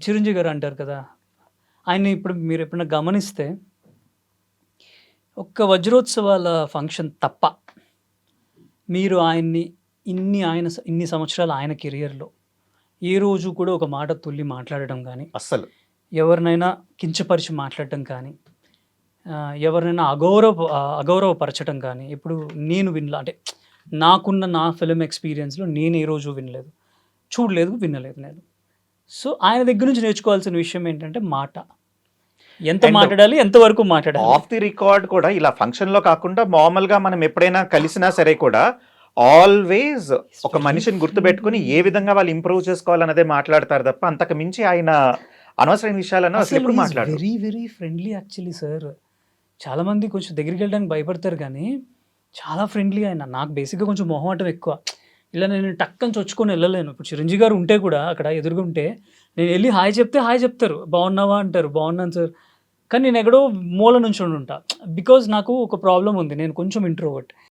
చిరంజీవి గారు అంటారు కదా! ఆయన్ని ఇప్పుడు మీరు ఎప్పుడైనా గమనిస్తే ఒక్క వజ్రోత్సవాల ఫంక్షన్ తప్ప మీరు ఆయన్ని ఇన్ని సంవత్సరాలు ఆయన కెరియర్‌లో ఏ రోజు కూడా ఒక మాట తుల్లి మాట్లాడడం గాని, అస్సలు. ఎవరినైనా కించపరిచి మాట్లాడటం కానీ, ఎవరినైనా అగౌరవపరచటం కానీ ఎప్పుడు నేను వినలా. అంటే నాకున్న నా ఫిల్మ్ ఎక్స్‌పీరియన్స్‌లో నేను ఏ రోజు వినలేదు. చూడలేదు, వినలేదు నేను. సో, ఆయన దగ్గర నుంచి నేర్చుకోవాల్సిన విషయం ఏంటంటే మాట. ఎంత అండ్ మాట్లాడాలి, ఎంతవరకు మాట్లాడాలి. ఆఫ్ ది రికార్డ్ కూడా ఇలా ఫంక్షన్‌లో కాకుండా మామూలుగా మనం ఎప్పుడైనా కలిసినా సరే కూడా ఆల్‌వేస్ ఒక వెరీ మనిషిని గుర్తుపెట్టుకొని ఏ విధంగా వాళ్ళు ఇంప్రూవ్ చేసుకోవాలన్నదే మాట్లాడతారు తప్ప అంతకు మించి ఆయన అనవసరమైన విషయాలను అసలు అసలు ఎప్పుడు ఈస్ మాట్లాడరు. Very very friendly actually sir. చాలామంది కొంచెం దగ్గరికెళ్ళడానికి భయపడతారు గానీ, చాలా ఫ్రెండ్లీ ఆయన. నాకు బేసిక్‌గా కొంచెం మొహమాటం ఎక్కువ. ఇలా నేను టక్కని చొచ్చుకొని ఎళ్ళలేను. ఇప్పుడు చిరంజీవి గారు ఉంటే కూడా అక్కడ ఎదురుగుంటే, నేనెళ్ళి హాయ్ చెప్తే హాయ్ చెప్తారు. బాగున్నావా అంటారు. బాగున్నాను సార్. కానీ నేనెక్కడో మూల నుంచొనుంటా. బికాజ్ నాకు ఒక ప్రాబ్లమ్ ఉంది. నేను కొంచెం ఇంట్రోవర్ట్.